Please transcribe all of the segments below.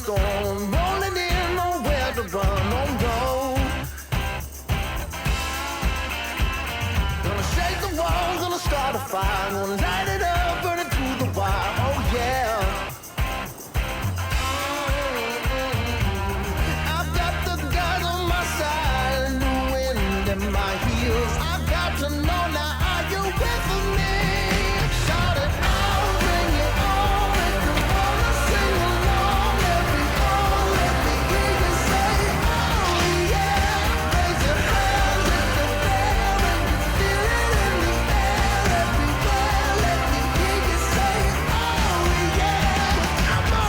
storm, rolling in, nowhere to run, oh no. Gonna shake the walls, gonna start a fire, gonna light it up, burn it through the wire, oh yeah. I've got the guys on my side, and the wind in my heels. I've got to know now, are you with me? Shout it out, bring it on. If you wanna sing along, let me go, let me hear you say, oh yeah. Raise your hands if you're there and you feel it in the air everywhere. Let me hear you say, oh yeah. Come on.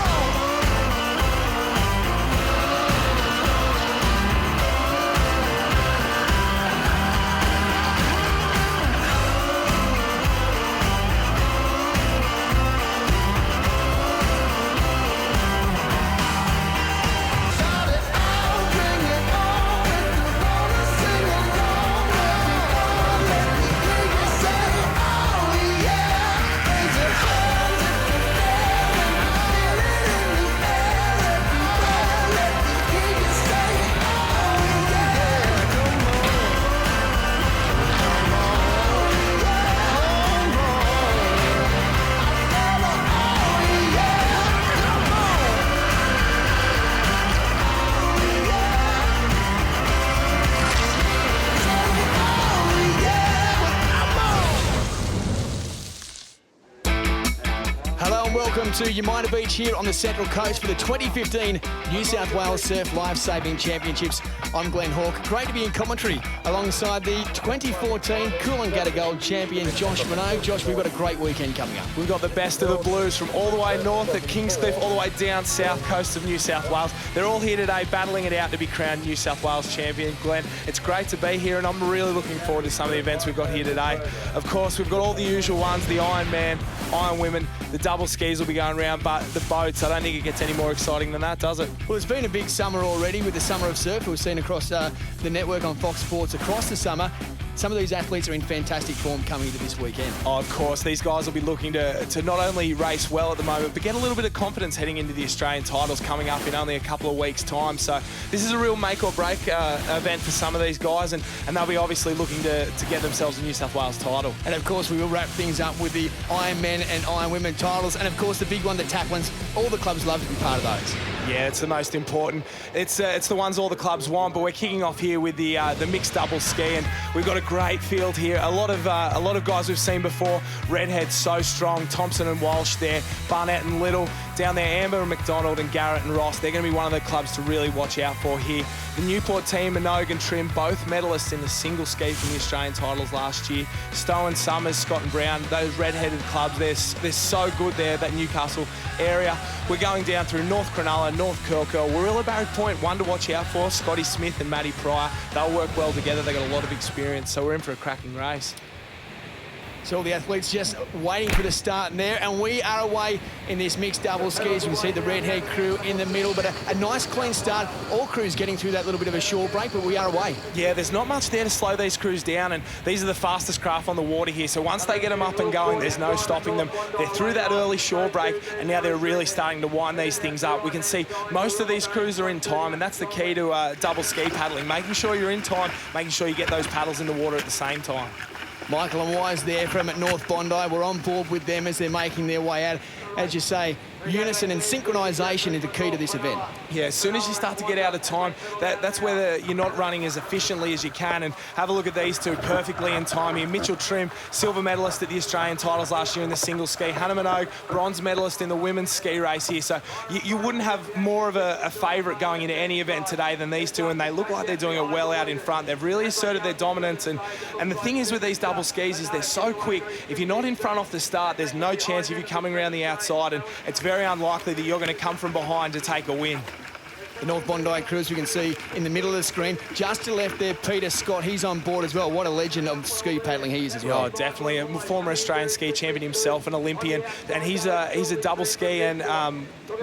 Shout it out, bring it on. If you wanna sing along, let me go, let me hear you say, oh yeah. Raise your hands if you're there and you feel it in the air everywhere. Let me hear you say, oh yeah. Come on, come on, come on. I feel it, oh yeah. Come on. Hello and welcome to Umina Beach here on the Central Coast for the 2015 New South Wales Surf Life-Saving Championships. I'm Glenn Hawke. Great to be in commentary alongside the 2014 Coolangatta Gold champion Josh Minogue. Josh, we've got a great weekend coming up. We've got the best of the Blues from all the way north at Kingscliff, all the way down south coast of New South Wales. They're all here today battling it out to be crowned New South Wales champion. Glenn, it's great to be here and I'm really looking forward to some of the events we've got here today. Of course, we've got all the usual ones, the Ironman, Iron Women, the double skis will be going around, but the boats, I don't think it gets any more exciting than that, does it? Well, it's been a big summer already with the Summer of Surf we've seen across the network on Fox Sports across the summer. Some of these athletes are in fantastic form coming into this weekend. Oh, of course, these guys will be looking to not only race well at the moment, but get a little bit of confidence heading into the Australian titles coming up in only a couple of weeks' time. So this is a real make or break event for some of these guys, and they'll be obviously looking to get themselves a New South Wales title. And of course, we will wrap things up with the Iron Men and Iron Women titles, and of course, the big one, the Taplins. All the clubs love to be part of those. Yeah, it's the most important. It's the ones all the clubs want, but we're kicking off here with the mixed double ski, and we've got a great field here. A lot of guys we've seen before. Redhead so strong. Thompson and Walsh there. Barnett and Little down there. Amber and McDonald and Garrett and Ross. They're going to be one of the clubs to really watch out for here. The Newport team, Minogue and Trim, both medalists in the single ski from the Australian titles last year. Stowe and Summers, Scott and Brown, those red-headed clubs, they're so good there, that Newcastle area. We're going down through North Cronulla, North Kirkhill, Warilla Barry Point, one to watch out for, Scotty Smith and Matty Pryor. They'll work well together, they've got a lot of experience, so we're in for a cracking race. So all the athletes just waiting for the start there, and we are away in this mixed double skis. You can see the redhead crew in the middle, but a nice clean start. All crews getting through that little bit of a short break, but we are away. Yeah, there's not much there to slow these crews down, and these are the fastest craft on the water here, so once they get them up and going, there's no stopping them. They're through that early short break, and now they're really starting to wind these things up. We can see most of these crews are in time, and that's the key to double ski paddling, making sure you're in time, making sure you get those paddles in the water at the same time. Michael and Wise there from at North Bondi. We're on board with them as they're making their way out. As you say, unison and synchronisation is the key to this event. Yeah, as soon as you start to get out of time, that's where you're not running as efficiently as you can. And have a look at these two perfectly in time here. Mitchell Trim, silver medalist at the Australian titles last year in the single ski. Hannah Minogue, bronze medalist in the women's ski race here. So you wouldn't have more of a favourite going into any event today than these two, and they look like they're doing it well out in front. They've really asserted their dominance, and the thing is with these double skis is they're so quick. If you're not in front off the start, there's no chance of you coming around the outside, and it's very unlikely that you're going to come from behind to take a win. The North Bondi crews we can see in the middle of the screen. Just to the left there, Peter Scott, he's on board as well. What a legend of ski paddling he is as well. Oh, definitely. A former Australian ski champion himself, an Olympian, and he's a double ski and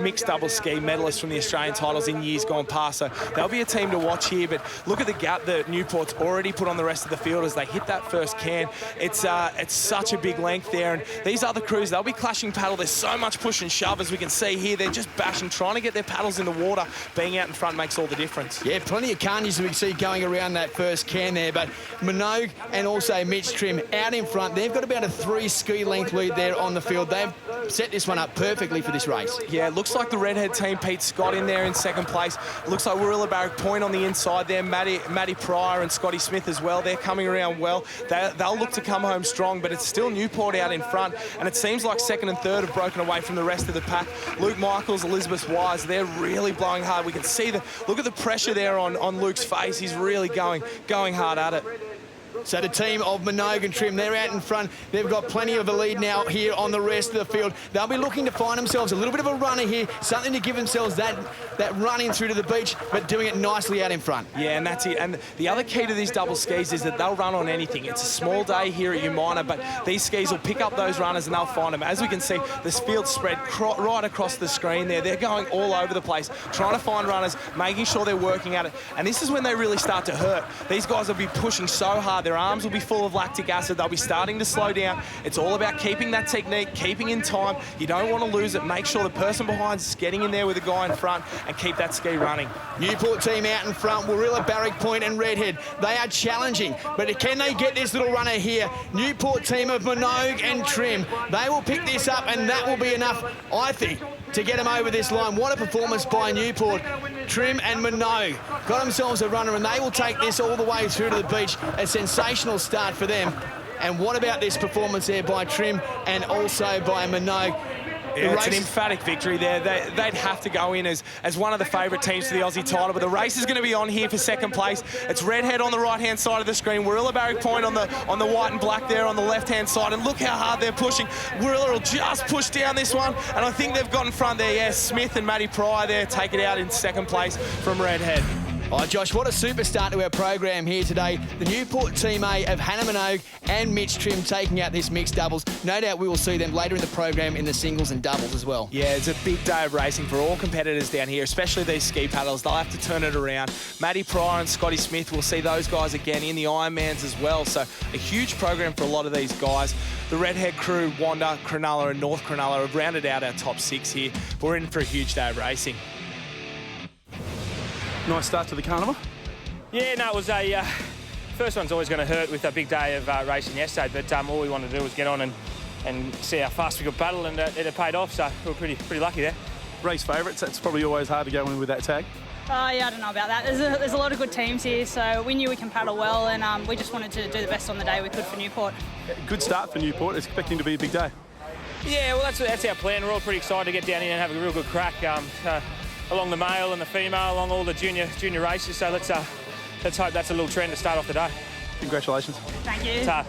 mixed double ski medalist from the Australian titles in years gone past. So they'll be a team to watch here, but look at the gap that Newport's already put on the rest of the field as they hit that first can. It's such a big length there, and these other crews, they'll be clashing paddle. There's so much push and shove, as we can see here. They're just bashing, trying to get their paddles in the water. Being out in front makes all the difference. Yeah, plenty of carnage we can see going around that first can there, but Minogue and also Mitch Trim out in front. They've got about a 3 ski length lead there on the field. They've set this one up perfectly for this race. Yeah, it looks like the redhead team, Pete Scott in there in second place. It looks like Warilla Barrack Point on the inside there, Matty Pryor and Scotty Smith as well. They're coming around well. They'll look to come home strong, but it's still Newport out in front, and it seems like second and third have broken away from the rest of the pack. Luke Michaels, Elizabeth Wise, they're really blowing hard. We can see look at the pressure there on Luke's face. He's really going hard at it. So the team of Minogue and Trim, they're out in front. They've got plenty of a lead now here on the rest of the field. They'll be looking to find themselves a little bit of a runner here, something to give themselves that run in through to the beach, but doing it nicely out in front. Yeah, and that's it. And the other key to these double skis is that they'll run on anything. It's a small day here at Umina, but these skis will pick up those runners and they'll find them. As we can see, this field spread right across the screen there. They're going all over the place, trying to find runners, making sure they're working at it. And this is when they really start to hurt. These guys will be pushing so hard. Their arms will be full of lactic acid. They'll be starting to slow down. It's all about keeping that technique, keeping in time. You don't want to lose it. Make sure the person behind is getting in there with the guy in front and keep that ski running. Newport team out in front, Warilla, Barrack Point and Redhead. They are challenging, but can they get this little runner here? Newport team of Minogue and Trim, they will pick this up and that will be enough, I think, to get them over this line. What a performance by Newport. Trim and Minogue got themselves a runner and they will take this all the way through to the beach. A sensational start for them. And what about this performance there by Trim and also by Minogue? Yeah, it's an emphatic victory there. They'd have to go in as one of the favourite teams for the Aussie title, but the race is going to be on here for second place. It's Redhead on the right-hand side of the screen, Warilla Barrack Point on the white and black there on the left-hand side, and look how hard they're pushing. Warilla will just push down this one, and I think they've got in front there. Yes, Smith and Matty Pryor there take it out in second place from Redhead. Oh, Josh, what a super start to our program here today. The Newport Team A of Hannah Minogue and Mitch Trim taking out this mixed doubles. No doubt we will see them later in the program in the singles and doubles as well. Yeah, it's a big day of racing for all competitors down here, especially these ski paddlers. They'll have to turn it around. Matty Pryor and Scotty Smith, we'll see those guys again in the Ironmans as well. So a huge program for a lot of these guys. The Redhead crew, Wanda, Cronulla and North Cronulla have rounded out our top 6 here. We're in for a huge day of racing. Nice start to the carnival. Yeah, no, it was a... first one's always going to hurt with a big day of racing yesterday, but all we wanted to do was get on and see how fast we could paddle, and it paid off, so we were pretty lucky there. Race favourites, that's probably always hard to go in with that tag. Yeah, I don't know about that. There's a lot of good teams here, so we knew we can paddle well, and we just wanted to do the best on the day we could for Newport. Good start for Newport, expecting to be a big day. Yeah, well, that's our plan. We're all pretty excited to get down here and have a real good crack along the male and the female, along all the junior races. So let's hope that's a little trend to start off the day. Congratulations. Thank you. Ta.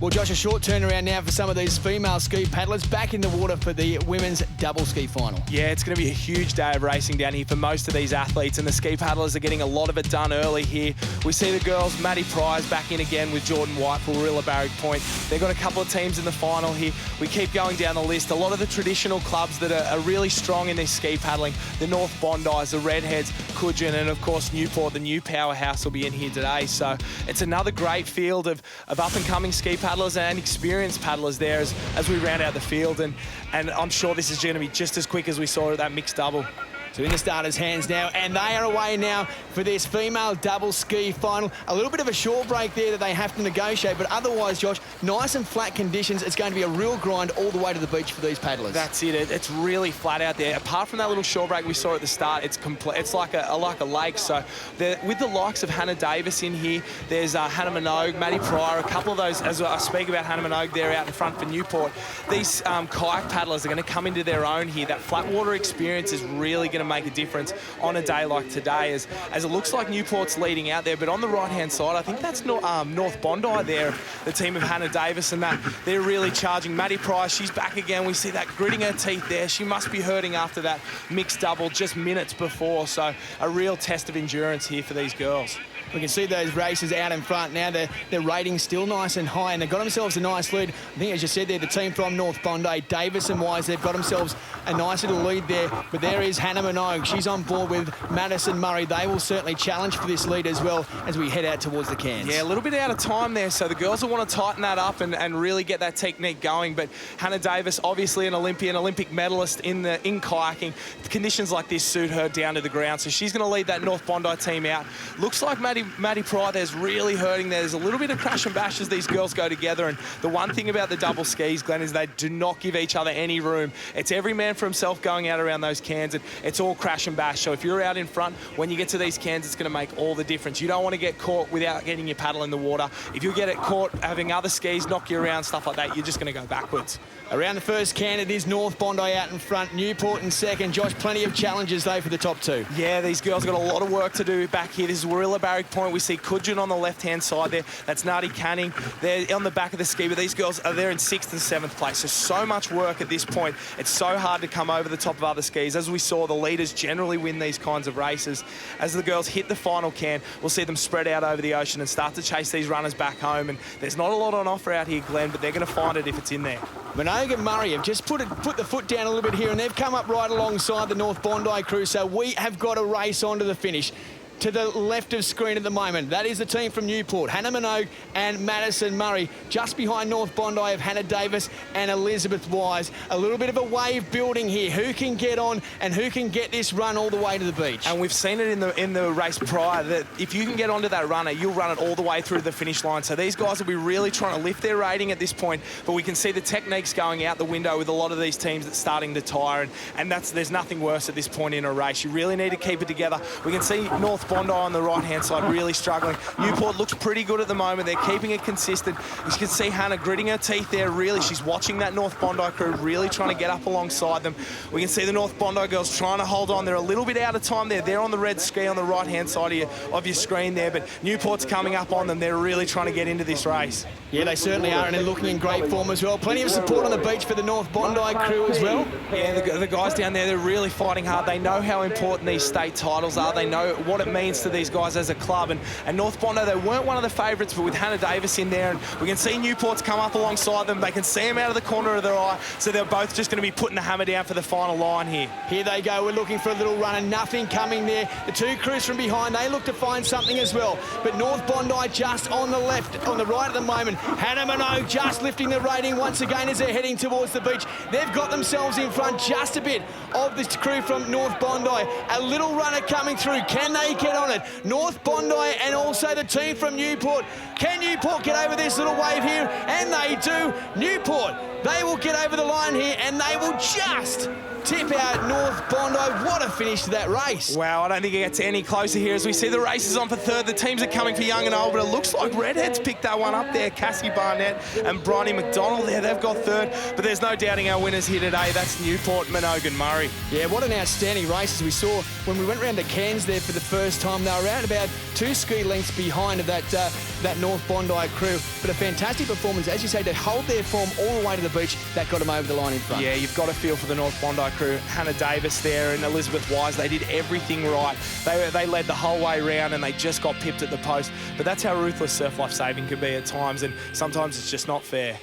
Well, Josh, a short turnaround now for some of these female ski paddlers back in the water for the women's double ski final. Yeah, it's going to be a huge day of racing down here for most of these athletes, and the ski paddlers are getting a lot of it done early here. We see the girls, Matty Pryor's back in again with Jordan White for Warilla Barrack Point. They've got a couple of teams in the final here. We keep going down the list. A lot of the traditional clubs that are really strong in this ski paddling, the North Bondis, the Redheads, Coogin, and of course Newport, the new powerhouse, will be in here today. So it's another great field of up-and-coming ski paddlers and experienced paddlers there as we round out the field, and I'm sure this is going to be just as quick as we saw at that mixed double. So in the starters' hands now, and they are away now for this female double ski final. A little bit of a short break there that they have to negotiate, but otherwise, Josh, nice and flat conditions. It's going to be a real grind all the way to the beach for these paddlers. That's it. It's really flat out there. Apart from that little short break we saw at the start, it's complete. It's like a lake. So with the likes of Hannah Davis in here, there's Hannah Minogue, Matty Pryor, a couple of those. As I speak about Hannah Minogue, they're out in front for Newport. These kayak paddlers are going to come into their own here. That flat water experience is really going going to make a difference on a day like today, as it looks like Newport's leading out there. But on the right-hand side, I think that's North Bondi there, the team of Hannah Davis, and that they're really charging. Maddie Price, she's back again. We see that gritting her teeth there. She must be hurting after that mixed double just minutes before. So a real test of endurance here for these girls. We can see those races out in front now. Their rating's still nice and high, and they've got themselves a nice lead. I think, as you said there, the team from North Bondi, Davis and Wise, they've got themselves a nice little lead there. But there is Hannah Minogue. She's on board with Madison Murray. They will certainly challenge for this lead as well as we head out towards the cans. Yeah, a little bit out of time there, so the girls will want to tighten that up and really get that technique going. But Hannah Davis, obviously an Olympic medalist in kayaking. Conditions like this suit her down to the ground, so she's going to lead that North Bondi team out. Looks like Maddie Pryor there's really hurting there. There's a little bit of crash and bash as these girls go together, and the one thing about the double skis, Glenn, is they do not give each other any room. It's every man for himself going out around those cans, and it's all crash and bash. So if you're out in front, when you get to these cans, it's going to make all the difference. You don't want to get caught without getting your paddle in the water. If you get it caught having other skis knock you around, stuff like that, you're just going to go backwards. Around the first can, it is North Bondi out in front, Newport in second. Josh, plenty of challenges, though, for the top two. Yeah, these girls got a lot of work to do back here. This is Warilla Barrack Point. We see Kudjun on the left-hand side there. That's Nadi Canning. They're on the back of the ski, but these girls are there in 6th and 7th place. So much work at this point. It's so hard to come over the top of other skis. As we saw, the leaders generally win these kinds of races. As the girls hit the final can, we'll see them spread out over the ocean and start to chase these runners back home. And there's not a lot on offer out here, Glenn, but they're going to find it if it's in there. Minogue and Murray have just put the foot down a little bit here, and they've come up right alongside the North Bondi crew, so we have got a race on to the finish. To the left of screen at the moment, that is the team from Newport, Hannah Minogue and Madison Murray. Just behind North Bondi of Hannah Davis and Elizabeth Wise. A little bit of a wave building here. Who can get on and who can get this run all the way to the beach? And we've seen it in the race prior that if you can get onto that runner, you'll run it all the way through to the finish line. So these guys will be really trying to lift their rating at this point, but we can see the techniques going out the window with a lot of these teams that's starting to tire, and there's nothing worse at this point in a race. You really need to keep it together. We can see North Bondi on the right-hand side really struggling. Newport looks pretty good at the moment. They're keeping it consistent. As you can see, Hannah gritting her teeth there, really. She's watching that North Bondi crew, really trying to get up alongside them. We can see the North Bondi girls trying to hold on. They're a little bit out of time there. They're on the red ski on the right-hand side of your screen there, but Newport's coming up on them. They're really trying to get into this race. Yeah, they certainly are, and they're looking in great form as well. Plenty of support on the beach for the North Bondi crew as well. Yeah, the guys down there, they're really fighting hard. They know how important these state titles are. They know what it means to these guys as a club. And North Bondi, they weren't one of the favourites, but with Hannah Davis in there, and we can see Newport's come up alongside them. They can see them out of the corner of their eye, so they're both just going to be putting the hammer down for the final line here. Here they go. We're looking for a little run and nothing coming there. The two crews from behind, they look to find something as well. But North Bondi just on the left, on the right at the moment. Hannah Minogue just lifting the rating once again as they're heading towards the beach. They've got themselves in front just a bit of this crew from North Bondi. A little runner coming through. Can they get on it? North Bondi and also the team from Newport. Can Newport get over this little wave here? And they do. Newport, they will get over the line here and they will just tip out North Bondi. What a finish to that race. Wow, I don't think it gets any closer here as we see the races on for third. The teams are coming for young and old, but it looks like Redhead's picked that one up there. Cassie Barnett and Bronnie McDonald there, they've got third, but there's no doubting our winners here today. That's Newport, Minogue and Murray. Yeah, what an outstanding race as we saw when we went round to Cairns there for the first time. They were around about 2 ski lengths behind of that North Bondi crew, but a fantastic performance, as you say, to hold their form all the way to the beach. That got them over the line in front. Yeah, you've got to feel for the North Bondi crew. Hannah Davis there and Elizabeth Wise, they did everything right. They led the whole way round and they just got pipped at the post. But that's how ruthless surf life saving can be at times, and sometimes it's just not fair.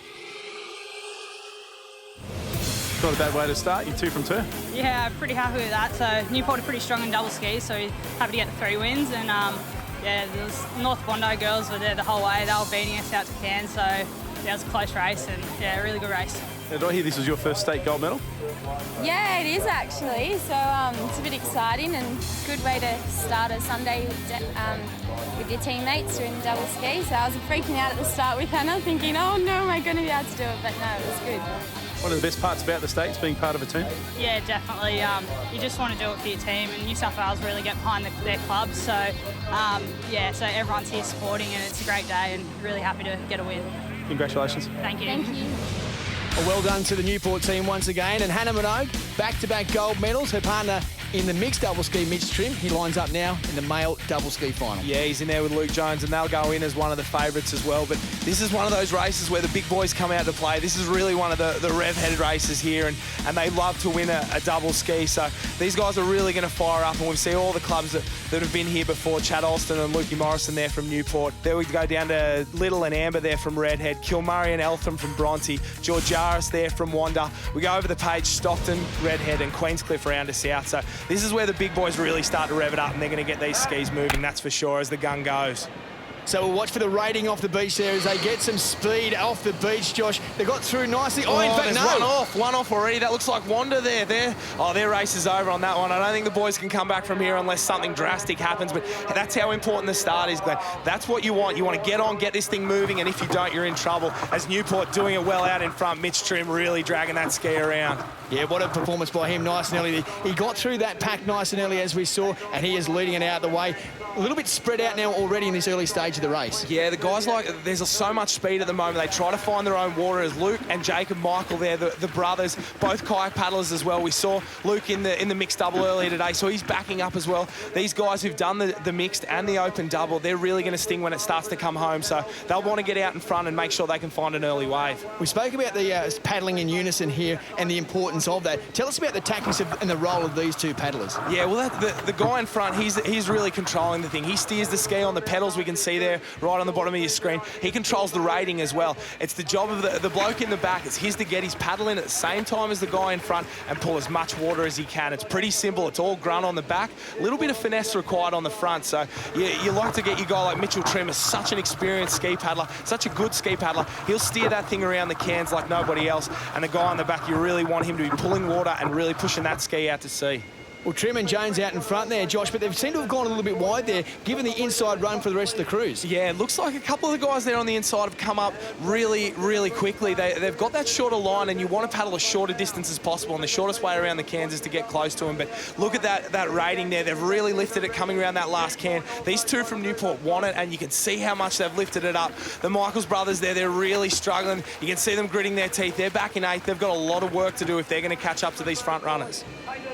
Not a bad way to start. You're 2 from 2. Yeah, pretty happy with that. So Newport are pretty strong in double skis, so happy to get the 3 wins. And yeah, the North Bondi girls were there the whole way. They were beating us out to Cairns, so yeah, it was a close race and yeah, a really good race. Now, did I hear this was your first state gold medal? Yeah, it is actually. So it's a bit exciting and good way to start a Sunday with your teammates doing double ski. So I was freaking out at the start with Hannah, thinking, oh no, am I going to be able to do it? But no, it was good. One of the best parts about the States, being part of a team? Yeah, definitely. You just want to do it for your team, and New South Wales really get behind their club. So yeah, so everyone's here supporting, and it's a great day, and really happy to get a win. Congratulations. Thank you. Thank you. Well done to the Newport team once again, and Hannah Minogue, back-to-back gold medals. Her partner in the mixed double ski. Mitch Trim, he lines up now in the male double ski final. Yeah, he's in there with Luke Jones, and they'll go in as one of the favourites as well. But this is one of those races where the big boys come out to play. This is really one of the rev-headed races here, and they love to win a double ski. So these guys are really going to fire up, and we see all the clubs that have been here before. Chad Alston and Lukey Morrison there from Newport. There we go down to Little and Amber there from Redhead. Kilmurray and Eltham from Bronte. George Jarvis there from Wanda. We go over the page, Stockton, Redhead, and Queenscliff around to South. So this is where the big boys really start to rev it up, and they're going to get these skis moving, that's for sure, as the gun goes. So we'll watch for the rating off the beach there as they get some speed off the beach, Josh. They got through nicely. Oh, in fact, there's one off already. That looks like Wanda there. Their race is over on that one. I don't think the boys can come back from here unless something drastic happens, but that's how important the start is, Glenn. That's what you want. You want to get on, get this thing moving, and if you don't, you're in trouble. As Newport doing it well out in front, Mitch Trim really dragging that ski around. Yeah, what a performance by him, nice and early. He got through that pack nice and early, as we saw, and he is leading it out of the way. A little bit spread out now already in this early stage of the race. Yeah, the guys there's so much speed at the moment. They try to find their own water, as Luke and Jacob Michael there, the brothers, both kayak paddlers as well. We saw Luke in the mixed double earlier today, so he's backing up as well. These guys who've done the mixed and the open double, they're really going to sting when it starts to come home, so they'll want to get out in front and make sure they can find an early wave. We spoke about the paddling in unison here and the importance of that. Tell us about the tactics and the role of these two paddlers. Yeah, well, the guy in front, he's really controlling the thing. He steers the ski on the pedals, we can see there right on the bottom of your screen. He controls the rating as well. It's the job of the bloke in the back. It's his to get his paddle in at the same time as the guy in front and pull as much water as he can. It's pretty simple. It's all grunt on the back. A little bit of finesse required on the front. So you like to get your guy like Mitchell Trim, is such an experienced ski paddler, such a good ski paddler. He'll steer that thing around the cans like nobody else. And the guy on the back, you really want him to be pulling water and really pushing that ski out to sea. Well, Trim and Jones out in front there, Josh, but they seem to have gone a little bit wide there, given the inside run for the rest of the cruise. Yeah, it looks like a couple of the guys there on the inside have come up really, really quickly. They've got that shorter line, and you want to paddle as short a distance as possible, and the shortest way around the cans is to get close to them. But look at that rating there. They've really lifted it coming around that last can. These two from Newport want it, and you can see how much they've lifted it up. The Michaels brothers there, they're really struggling. You can see them gritting their teeth. They're back in 8th. They've got a lot of work to do if they're going to catch up to these front runners.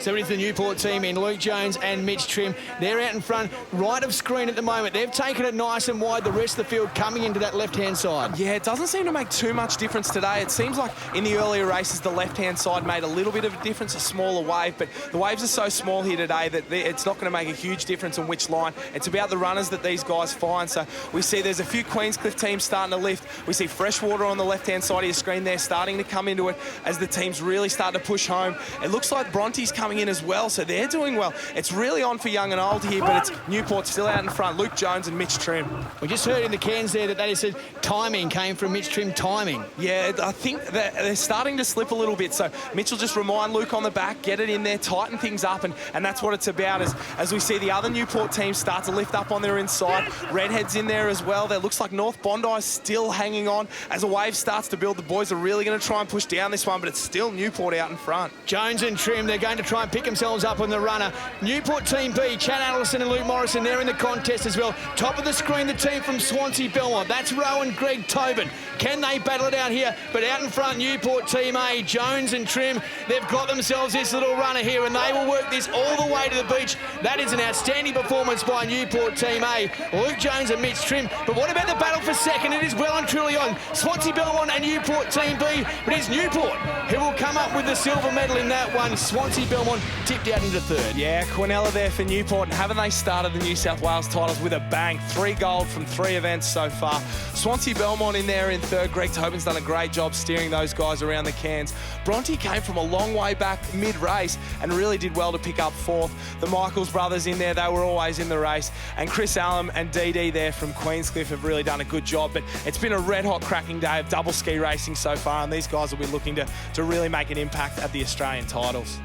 So it's the Newport team in Luke Jones and Mitch Trim. They're out in front, right of screen at the moment. They've taken it nice and wide, the rest of the field coming into that left-hand side. Yeah, it doesn't seem to make too much difference today. It seems like in the earlier races, the left-hand side made a little bit of a difference, a smaller wave, but the waves are so small here today that it's not going to make a huge difference on which line. It's about the runners that these guys find. So we see there's a few Queenscliff teams starting to lift. We see Freshwater on the left-hand side of your screen there starting to come into it as the teams really start to push home. It looks like Bronte's coming in as well, so they're doing well. It's really on for young and old here, but it's Newport still out in front. Luke Jones and Mitch Trim. We just heard in the cans there that they said timing came from Mitch Trim, timing. Yeah, I think that they're starting to slip a little bit, so Mitch will just remind Luke on the back, get it in there, tighten things up, and that's what it's about as we see the other Newport teams start to lift up on their inside. Redhead's in there as well. There looks like North Bondi's still hanging on. As a wave starts to build, the boys are really going to try and push down this one, but it's still Newport out in front. Jones and Trim, they're going to try and pick themselves up on the runner. Newport Team B, Chad Adelson and Luke Morrison, they're in the contest as well. Top of the screen, the team from Swansea Belmont. That's Rowan, Greg Tobin. Can they battle it out here? But out in front, Newport Team A, Jones and Trim, they've got themselves this little runner here, and they will work this all the way to the beach. That is an outstanding performance by Newport Team A, Luke Jones and Mitch Trim. But what about the battle for second? It is well and truly on Swansea Belmont and Newport Team B, but it's Newport who will come up with the silver medal in that one. Swansea Belmont tipped out into third. Yeah, Quinella there for Newport, and haven't they started the New South Wales titles with a bang? 3 gold from 3 events so far. Swansea Belmont in there in third. Greg Tobin's done a great job steering those guys around the cans. Bronte came from a long way back mid-race and really did well to pick up 4th. The Michaels brothers in there, they were always in the race. And Chris Allen and DD there from Queenscliff have really done a good job. But it's been a red-hot cracking day of double ski racing so far, and these guys will be looking to really make an impact at the Australian titles.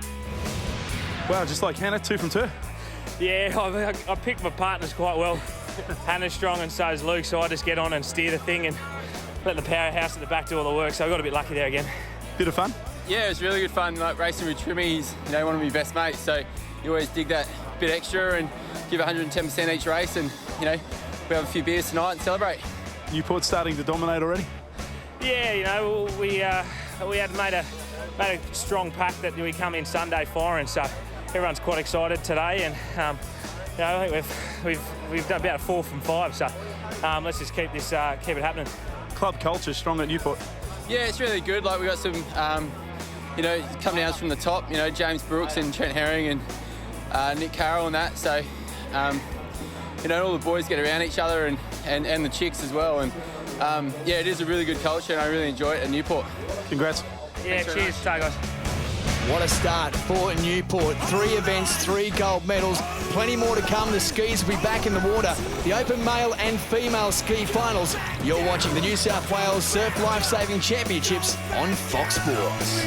Wow, just like Hannah, 2 from 2. Yeah, I picked my partners quite well. Hannah's strong and so is Luke, so I just get on and steer the thing and let the powerhouse at the back do all the work, so I got a bit lucky there again. Bit of fun? Yeah, it was really good fun. Like racing with Trimmy, he's one of my best mates, so you always dig that bit extra and give 110% each race, and we have a few beers tonight and celebrate. Newport starting to dominate already? Yeah, we had made a strong pack that we come in Sunday firing, so everyone's quite excited today, and you know, I think we've done about a 4 from 5. So let's just keep it happening. Club culture strong at Newport. Yeah, it's really good. Like we got some, you know, come downs from the top. You know, James Brooks and Trent Herring and Nick Carroll and that. So, you know, all the boys get around each other and the chicks as well. And yeah, it is a really good culture, and I really enjoy it at Newport. Congrats. Yeah, cheers. Take guys. What a start for Newport. 3 events, 3 gold medals. Plenty more to come. The skis will be back in the water. The open male and female ski finals. You're watching the New South Wales Surf Lifesaving Championships on Fox Sports.